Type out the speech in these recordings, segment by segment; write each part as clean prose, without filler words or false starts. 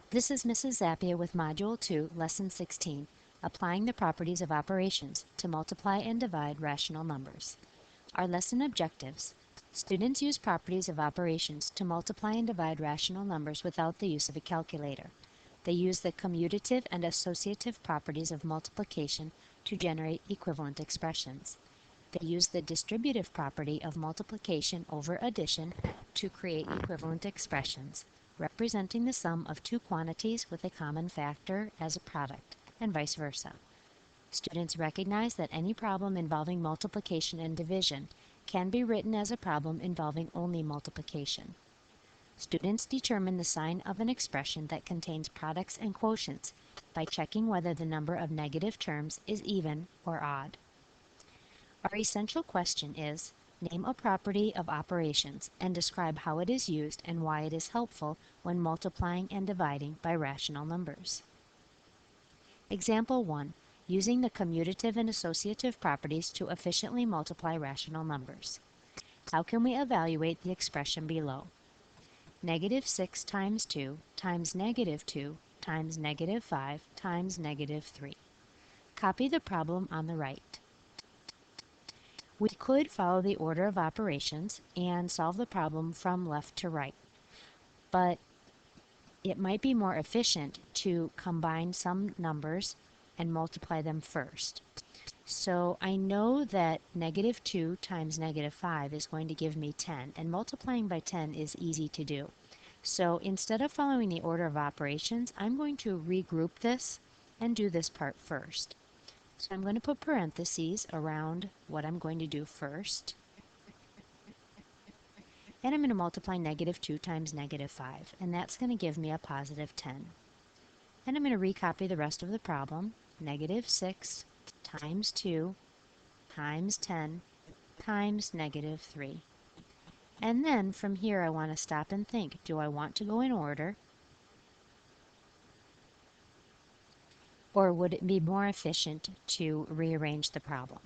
This is Mrs. Zappia with Module 2, Lesson 16, Applying the Properties of Operations to Multiply and Divide Rational Numbers. Our lesson objectives. Students use properties of operations to multiply and divide rational numbers without the use of a calculator. They use the commutative and associative properties of multiplication to generate equivalent expressions. They use the distributive property of multiplication over addition to create equivalent expressions, representing the sum of two quantities with a common factor as a product, and vice versa. Students recognize that any problem involving multiplication and division can be written as a problem involving only multiplication. Students determine the sign of an expression that contains products and quotients by checking whether the number of negative terms is even or odd. Our essential question is, name a property of operations and describe how it is used and why it is helpful when multiplying and dividing by rational numbers. Example 1. Using the commutative and associative properties to efficiently multiply rational numbers. How can we evaluate the expression below? Negative 6 times 2 times negative 2 times negative 5 times negative 3. Copy the problem on the right. We could follow the order of operations and solve the problem from left to right, but it might be more efficient to combine some numbers and multiply them first. So I know that negative 2 times negative 5 is going to give me 10, and multiplying by 10 is easy to do. So instead of following the order of operations, I'm going to regroup this and do this part first. So I'm going to put parentheses around what I'm going to do first. And I'm going to multiply negative 2 times negative 5, and that's going to give me a positive 10. And I'm going to recopy the rest of the problem. Negative 6 times 2 times 10 times negative 3. And then from here I want to stop and think, do I want to go in order? Or would it be more efficient to rearrange the problem?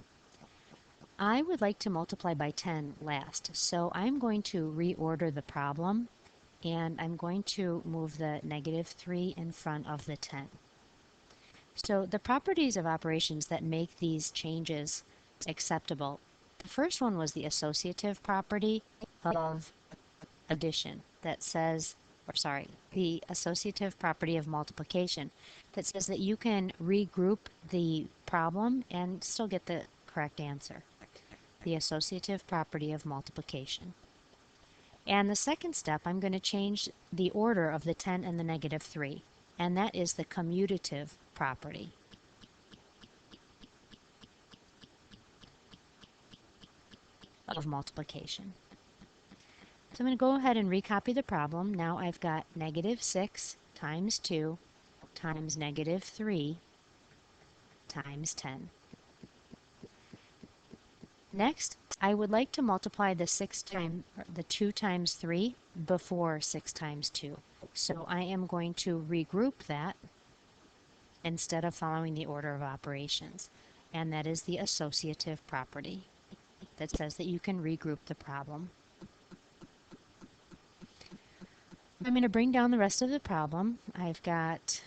I would like to multiply by 10 last, so I'm going to reorder the problem, and I'm going to move the negative 3 in front of the 10. So the properties of operations that make these changes acceptable, the first one was the associative property of addition that says, the associative property of multiplication that says that you can regroup the problem and still get the correct answer. The associative property of multiplication. And the second step, I'm going to change the order of the 10 and the negative 3, and that is the commutative property. Of multiplication. So I'm going to go ahead and recopy the problem. Now I've got negative 6 times 2 times negative 3 times 10. Next, I would like to multiply the 2 times 3 before 6 times 2. So I am going to regroup that instead of following the order of operations. And that is the associative property that says that you can regroup the problem. I'm going to bring down the rest of the problem. I've got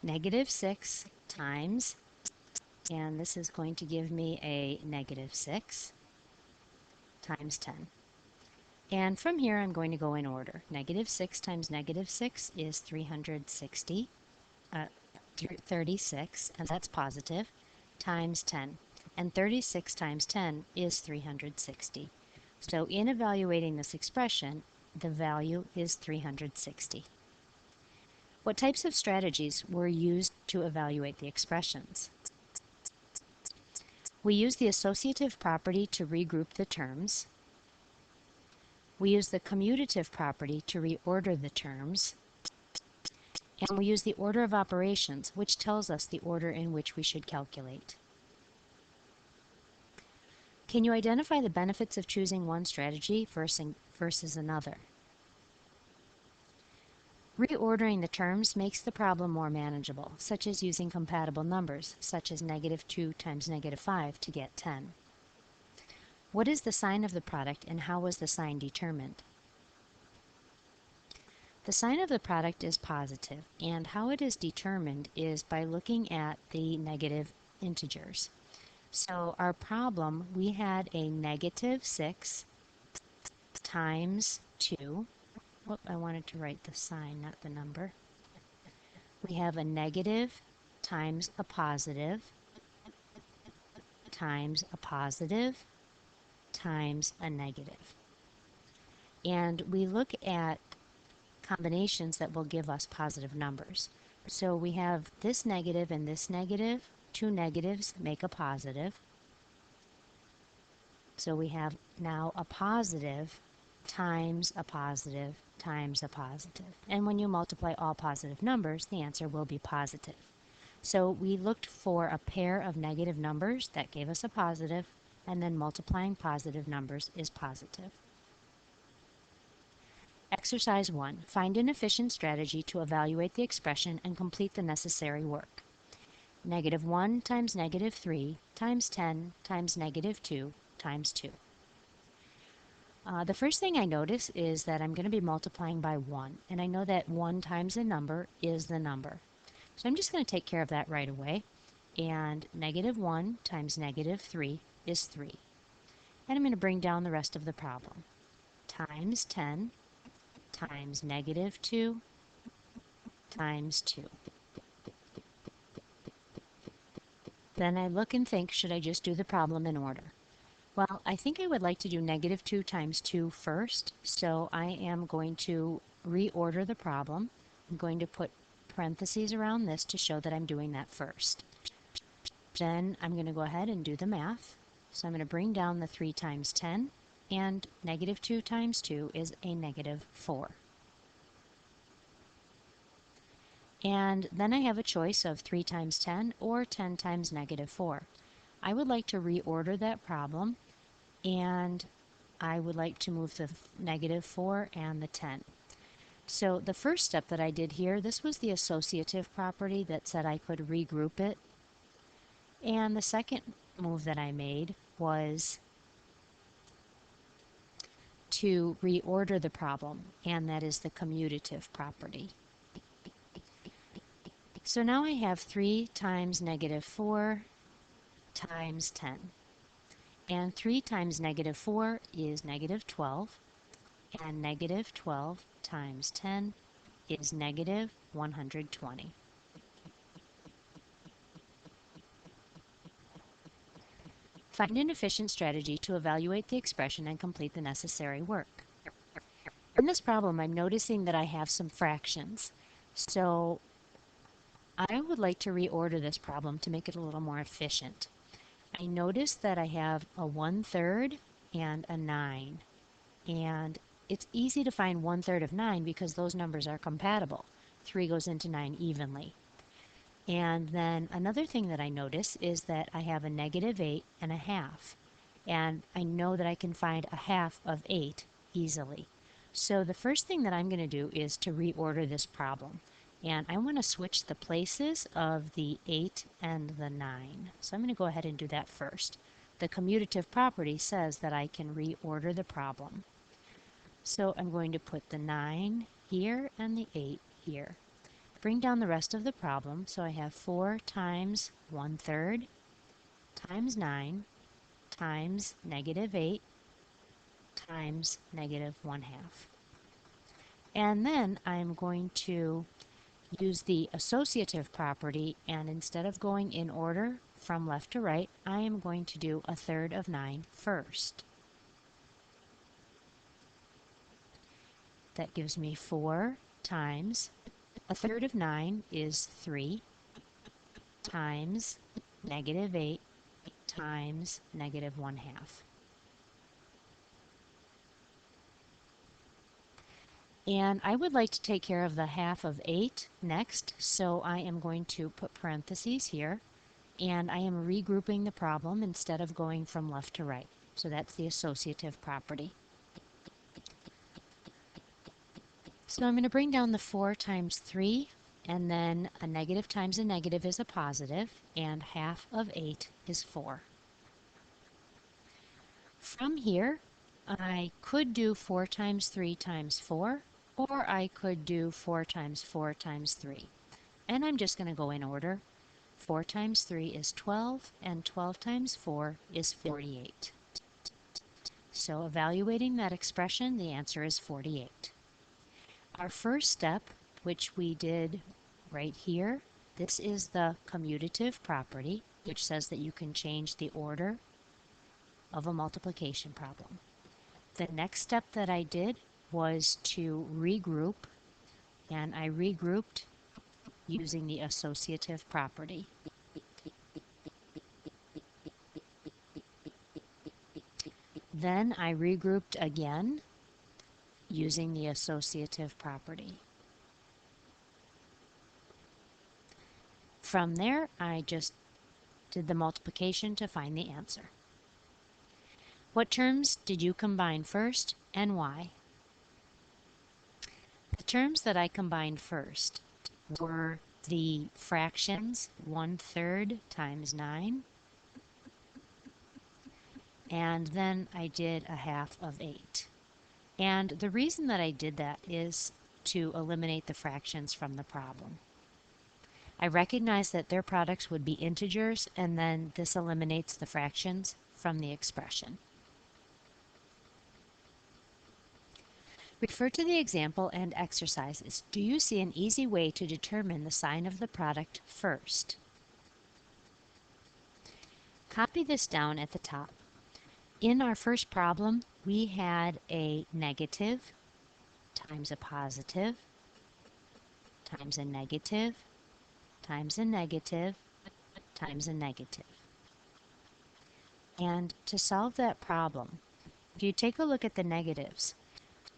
negative 6 times, and this is going to give me a negative 6 times 10. And from here I'm going to go in order. Negative 6 times negative 6 is 36, and that's positive, times 10. And 36 times 10 is 360. So in evaluating this expression, the value is 360. What types of strategies were used to evaluate the expressions? We use the associative property to regroup the terms. We use the commutative property to reorder the terms. And we use the order of operations, which tells us the order in which we should calculate. Can you identify the benefits of choosing one strategy versus another? Reordering the terms makes the problem more manageable, such as using compatible numbers, such as negative 2 times negative 5 to get 10. What is the sign of the product and how was the sign determined? The sign of the product is positive, and how it is determined is by looking at the negative integers. So our problem, we had a negative 6 times 2. Whoop, I wanted to write the sign, not the number. We have a negative times a positive times a positive times a negative. And we look at combinations that will give us positive numbers. So we have this negative and this negative. Two negatives make a positive. So we have now a positive times a positive times a positive. And when you multiply all positive numbers, the answer will be positive. So we looked for a pair of negative numbers that gave us a positive, and then multiplying positive numbers is positive. Exercise 1. Find an efficient strategy to evaluate the expression and complete the necessary work. Negative 1 times negative 3 times 10 times negative 2 times 2. The first thing I notice is that I'm going to be multiplying by 1, and I know that 1 times a number is the number. So I'm just going to take care of that right away. And negative 1 times negative 3 is 3. And I'm going to bring down the rest of the problem. Times 10 times negative 2 times 2. Then I look and think, should I just do the problem in order? Well, I think I would like to do negative 2 times 2 first, so I am going to reorder the problem. I'm going to put parentheses around this to show that I'm doing that first. Then I'm going to go ahead and do the math. So I'm going to bring down the 3 times 10, and negative 2 times 2 is a negative 4. And then I have a choice of 3 times 10 or 10 times negative 4. I would like to reorder that problem, and I would like to move the negative 4 and the 10. So the first step that I did here, this was the associative property that said I could regroup it. And the second move that I made was to reorder the problem, and that is the commutative property. So now I have 3 times negative 4 times 10. And 3 times negative 4 is negative 12. And negative 12 times 10 is negative 120. Find an efficient strategy to evaluate the expression and complete the necessary work. In this problem, I'm noticing that I have some fractions. So I would like to reorder this problem to make it a little more efficient. I notice that I have a 1/3 and a 9. And it's easy to find 1/3 of 9 because those numbers are compatible. 3 goes into 9 evenly. And then another thing that I notice is that I have a negative 8 and a half. And I know that I can find a half of 8 easily. So the first thing that I'm going to do is to reorder this problem. And I want to switch the places of the 8 and the 9. So I'm going to go ahead and do that first. The commutative property says that I can reorder the problem. So I'm going to put the 9 here and the 8 here. Bring down the rest of the problem, so I have 4 times 1/3 times 9 times negative 8 times negative 1/2. And then I'm going to use the associative property, and instead of going in order from left to right, I am going to do 1/3 of 9 first. That gives me 4 times 1/3 of 9 is 3 times negative 8 times negative 1/2. And I would like to take care of the half of 8 next, so I am going to put parentheses here, and I am regrouping the problem instead of going from left to right. So that's the associative property. So I'm going to bring down the 4 times 3, and then a negative times a negative is a positive, and half of 8 is 4. From here, I could do 4 times 3 times 4, or I could do 4 times 4 times 3. And I'm just going to go in order. 4 times 3 is 12, and 12 times 4 is 48. So evaluating that expression, the answer is 48. Our first step, which we did right here, this is the commutative property, which says that you can change the order of a multiplication problem. The next step that I did was to regroup, and I regrouped using the associative property. Then I regrouped again using the associative property. From there, I just did the multiplication to find the answer. What terms did you combine first and why? The terms that I combined first were the fractions 1/3 times 9, and then I did a half of 8. And the reason that I did that is to eliminate the fractions from the problem. I recognized that their products would be integers, and then this eliminates the fractions from the expression. Refer to the example and exercises. Do you see an easy way to determine the sign of the product first? Copy this down at the top. In our first problem, we had a negative times a positive times a negative times a negative times a negative. And to solve that problem, if you take a look at the negatives,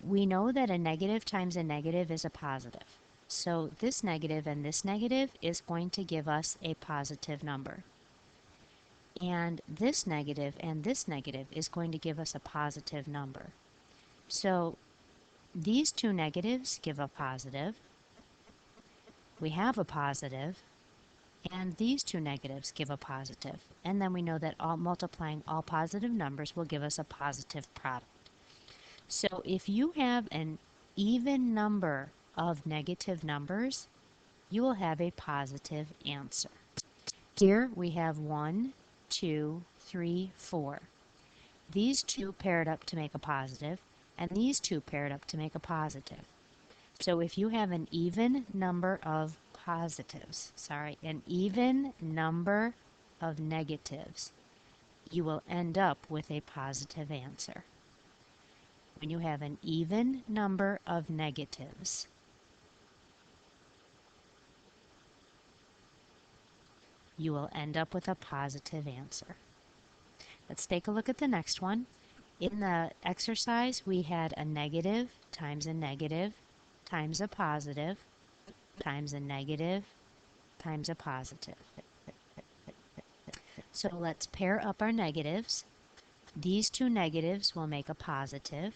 we know that a negative times a negative is a positive. So this negative and this negative is going to give us a positive number. And this negative and this negative is going to give us a positive number. So these two negatives give a positive. We have a positive, and these two negatives give a positive. And then we know that multiplying all positive numbers will give us a positive product. So if you have an even number of negative numbers, you will have a positive answer. Here we have 1, 2, 3, 4. These two paired up to make a positive, and these two paired up to make a positive. So if you have an even number of an even number of negatives, you will end up with a positive answer. When you have an even number of negatives, you will end up with a positive answer. Let's take a look at the next one. In the exercise, we had a negative times a negative times a positive times a negative times a positive. So let's pair up our negatives. These two negatives will make a positive,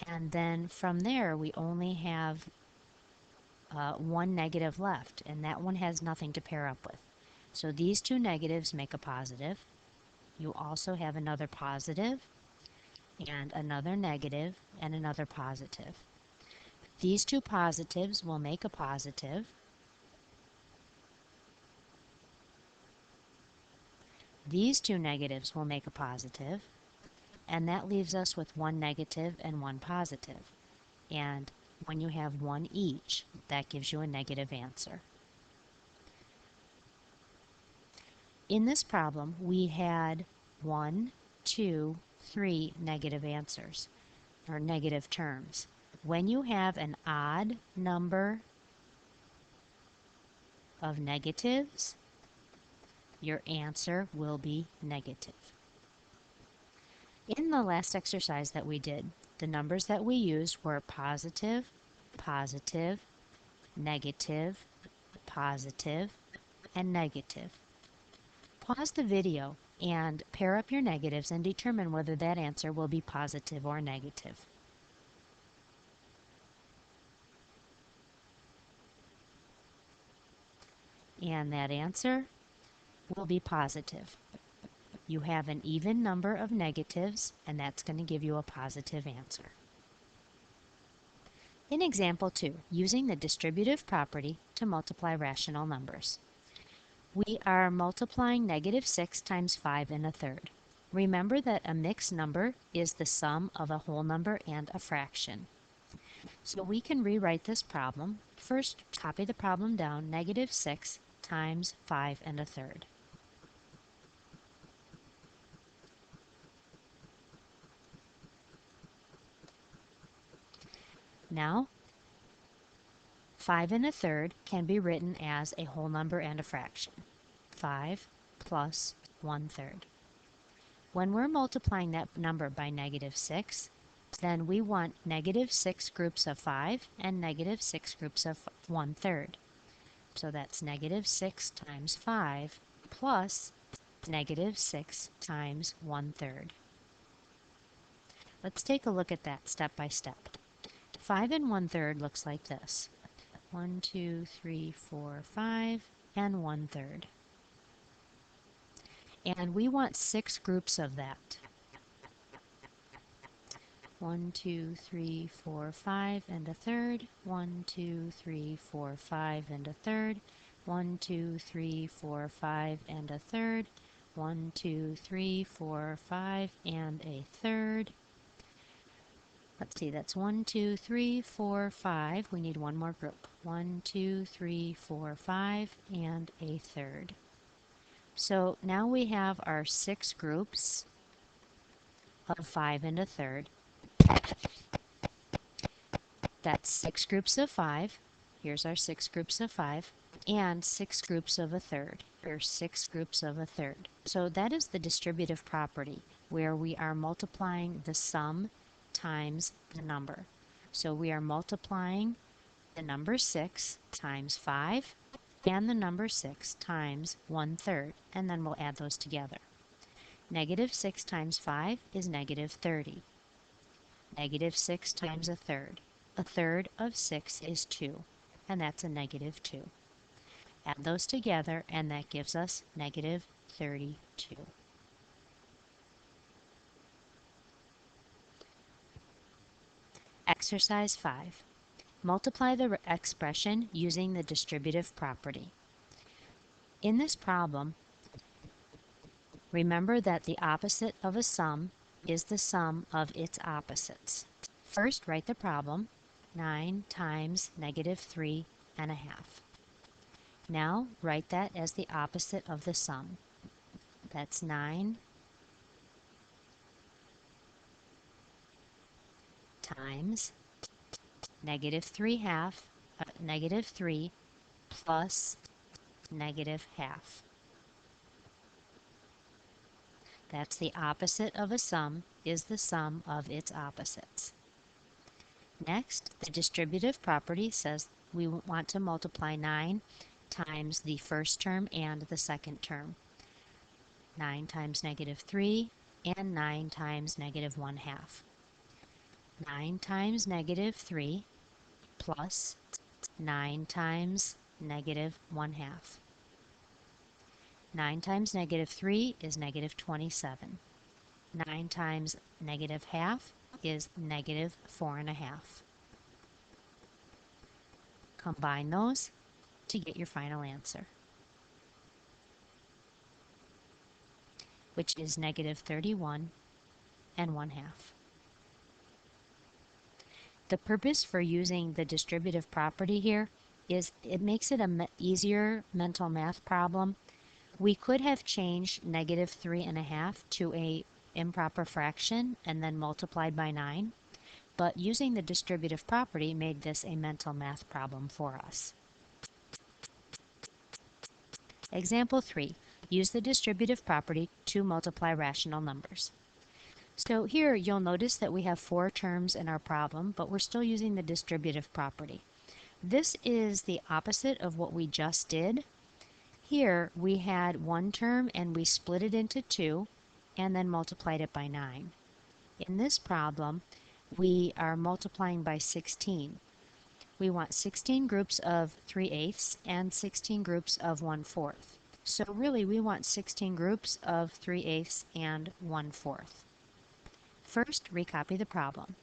and then from there we only have one negative left, and that one has nothing to pair up with. So these two negatives make a positive. You also have another positive and another negative and another positive. These two positives will make a positive. These two negatives will make a positive, and that leaves us with one negative and one positive. And when you have one each, that gives you a negative answer. In this problem, we had 1, 2, 3 negative answers, or negative terms. When you have an odd number of negatives, your answer will be negative. In the last exercise that we did, the numbers that we used were positive, positive, negative, positive, and negative. Pause the video and pair up your negatives and determine whether that answer will be positive or negative. And that answer will be positive. you have an even number of negatives, and that's going to give you a positive answer. In example 2, using the distributive property to multiply rational numbers. We are multiplying negative 6 times 5 1/3. Remember that a mixed number is the sum of a whole number and a fraction. So we can rewrite this problem. First, copy the problem down, negative 6 times 5 1/3. Now, 5 1/3 can be written as a whole number and a fraction. 5 plus 1/3. When we're multiplying that number by negative 6, then we want negative 6 groups of 5 and negative 6 groups of 1/3. So that's negative 6 times 5 plus negative 6 times 1/3. Let's take a look at that step by step. 5 and 1/3 looks like this. 1, 2, 3, 4, 5, and 1/3. And we want 6 groups of that. 1, 2, 3, 4, 5, and 1/3. 1, 2, 3, 4, 5, and 1/3. 1, 2, 3, 4, 5, and 1/3. 1, 2, 3, 4, 5, and 1/3. Let's see, that's 1, 2, 3, 4, 5. We need one more group. 1, 2, 3, 4, 5, and 1/3. So now we have our 6 groups of 5 and 1/3. That's 6 groups of 5. Here's our 6 groups of 5. And 6 groups of 1/3. Here's 6 groups of 1/3. So that is the distributive property, where we are multiplying the sum times the number. So we are multiplying the number 6 times 5 and the number 6 times 1/3, and then we'll add those together. Negative 6 times 5 is negative 30. Negative 6 times 1/3. 1/3 of 6 is 2, and that's a negative 2. Add those together, and that gives us negative 32. Exercise 5. Multiply the expression using the distributive property. In this problem, remember that the opposite of a sum is the sum of its opposites. First, write the problem, 9 times negative 3 1/2. Now, write that as the opposite of the sum. That's 9 times negative 3 plus negative half. That's the opposite of a sum is the sum of its opposites. Next, the distributive property says we want to multiply 9 times the first term and the second term. 9 times negative 3 and 9 times negative 1/2. 9 times negative 3 plus 9 times negative 1/2. 9 times negative 3 is negative 27. 9 times negative half is negative 4 1/2. Combine those to get your final answer, which is negative 31 1/2. The purpose for using the distributive property here is it makes it an easier mental math problem. We could have changed negative 3 1/2 to a improper fraction and then multiplied by 9, but using the distributive property made this a mental math problem for us. Example 3. Use the distributive property to multiply rational numbers. So here you'll notice that we have 4 terms in our problem, but we're still using the distributive property. This is the opposite of what we just did. Here we had 1 term and we split it into 2 and then multiplied it by 9. In this problem, we are multiplying by 16. We want 16 groups of 3/8 and 16 groups of 1/4. So really we want 16 groups of 3/8 and 1/4. First, recopy the problem.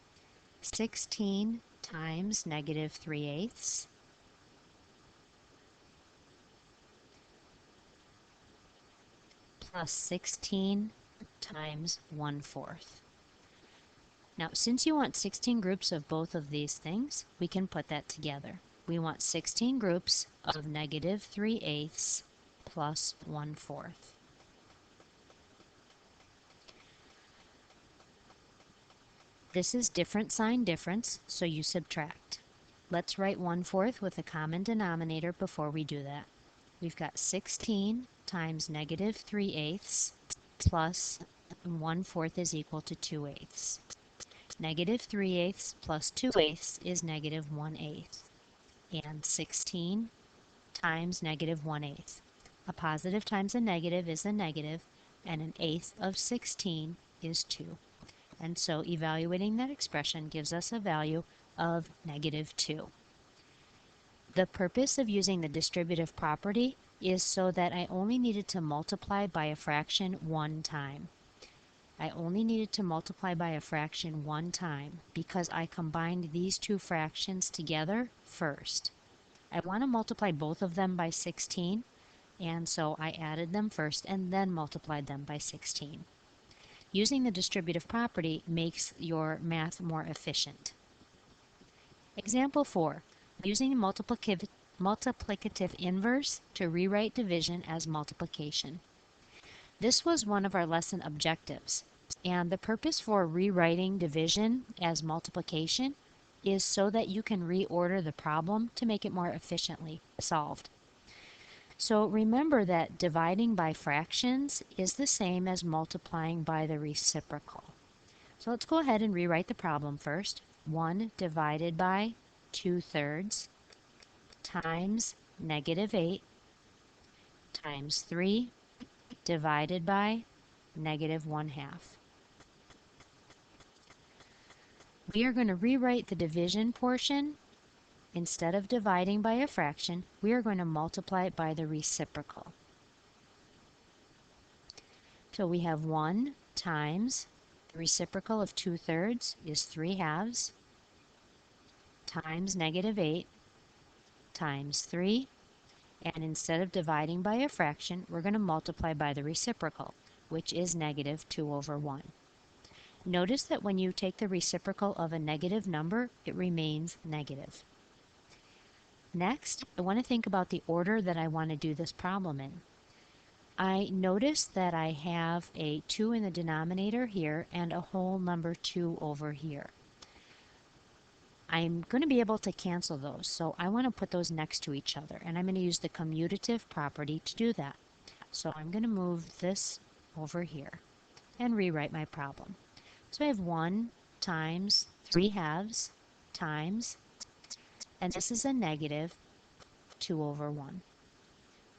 16 times negative 3/8 plus 16 times 1/4. Now, since you want 16 groups of both of these things, we can put that together. We want 16 groups of negative 3/8 plus 1/4. This is different sign difference, so you subtract. Let's write 1/4 with a common denominator before we do that. We've got 16 times negative 3/8 plus 1/4 is equal to 2/8. Negative 3/8 plus 2/8 is negative 1/8. And 16 times negative 1/8. A positive times a negative is a negative, and an eighth of 16 is 2. And so evaluating that expression gives us a value of negative 2. The purpose of using the distributive property is so that I only needed to multiply by a fraction one time. I only needed to multiply by a fraction one time because I combined these two fractions together first. I want to multiply both of them by 16, and so I added them first and then multiplied them by 16. Using the distributive property makes your math more efficient. Example 4. Using the multiplicative inverse to rewrite division as multiplication. This was one of our lesson objectives, and the purpose for rewriting division as multiplication is so that you can reorder the problem to make it more efficiently solved. So remember that dividing by fractions is the same as multiplying by the reciprocal. So let's go ahead and rewrite the problem first. 1 divided by 2/3 times negative 8 times 3 divided by negative 1/2. We are going to rewrite the division portion. Instead of dividing by a fraction, we are going to multiply it by the reciprocal. So we have 1 times the reciprocal of 2/3 is 3/2 times negative 8 times 3. And instead of dividing by a fraction, we're going to multiply by the reciprocal, which is negative 2/1. Notice that when you take the reciprocal of a negative number, it remains negative. Next, I want to think about the order that I want to do this problem in. I notice that I have a 2 in the denominator here and a whole number 2 over here. I'm going to be able to cancel those, so I want to put those next to each other, and I'm going to use the commutative property to do that. So I'm going to move this over here and rewrite my problem. So I have 1 times 3/2 times, and this is a negative 2/1,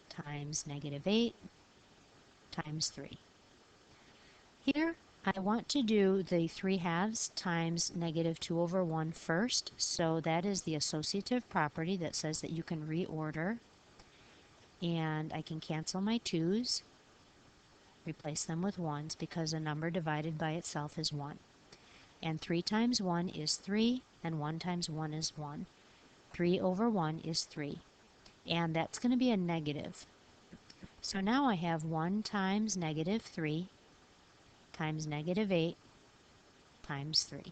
times negative 8 times 3. Here I want to do the 3/2 times negative 2/1 first, so that is the associative property that says that you can reorder, and I can cancel my 2's, replace them with 1's because a number divided by itself is 1. And 3 times 1 is 3, and 1 times 1 is 1. 3/1 is 3, and that's going to be a negative. So now I have 1 times negative 3 times negative 8 times 3.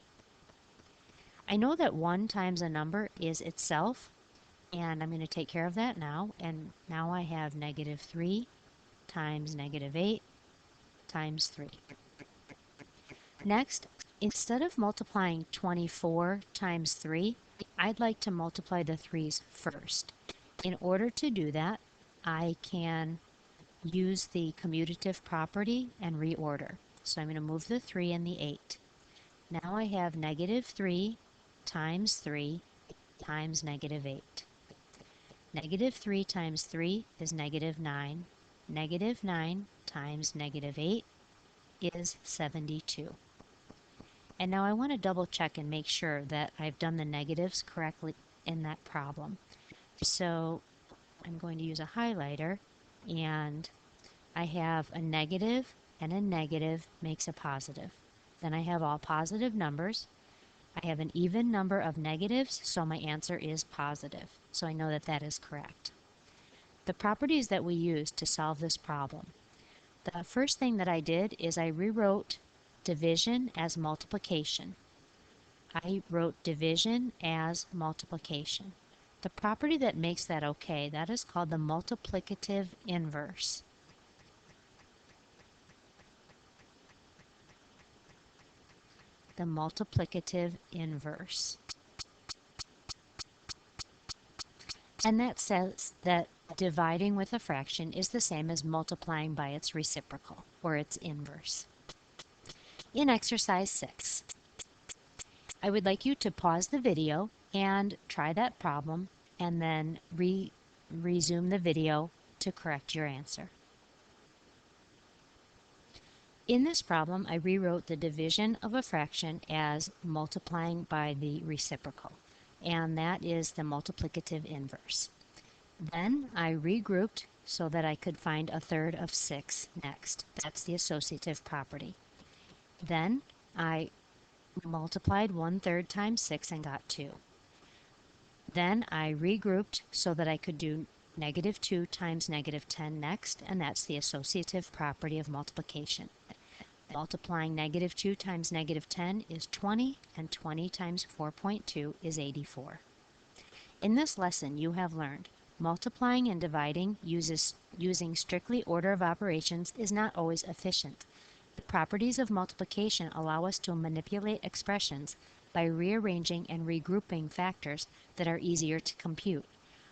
I know that 1 times a number is itself, and I'm going to take care of that now. And now I have negative 3 times negative 8 times 3. Next, instead of multiplying 24 times 3, I'd like to multiply the 3's first. In order to do that, I can use the commutative property and reorder. So I'm going to move the 3 and the 8. Now I have negative 3 times 3 times negative 8. Negative 3 times 3 is negative 9. Negative 9 times negative 8 is 72. And now I want to double check and make sure that I've done the negatives correctly in that problem. So I'm going to use a highlighter and I have a negative, and a negative makes a positive. Then I have all positive numbers. I have an even number of negatives, so my answer is positive. So I know that that is correct. The properties that we use to solve this problem. The first thing that I did is I rewrote division as multiplication. I wrote division as multiplication. The property that makes that okay, that is called the multiplicative inverse. The multiplicative inverse. And that says that dividing with a fraction is the same as multiplying by its reciprocal, or its inverse. In exercise 6, I would like you to pause the video and try that problem, and then resume the video to correct your answer. In this problem, I rewrote the division of a fraction as multiplying by the reciprocal, and that is the multiplicative inverse. Then I regrouped so that I could find a third of 6 next. That's the associative property. Then I multiplied 1/3 times 6 and got 2. Then I regrouped so that I could do -2 times -10 next, and that's the associative property of multiplication. Multiplying -2 times -10 is 20, and 20 times 4.2 is 84. In this lesson, you have learned multiplying and dividing using strictly order of operations is not always efficient. The properties of multiplication allow us to manipulate expressions by rearranging and regrouping factors that are easier to compute.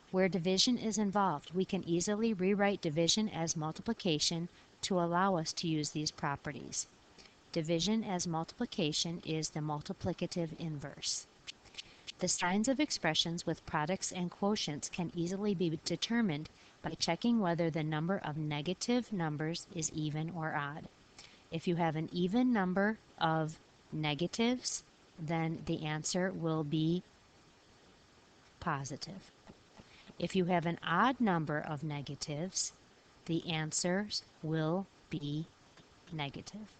Where division is involved, we can easily rewrite division as multiplication to allow us to use these properties. Division as multiplication is the multiplicative inverse. The signs of expressions with products and quotients can easily be determined by checking whether the number of negative numbers is even or odd. If you have an even number of negatives, then the answer will be positive. If you have an odd number of negatives, the answers will be negative.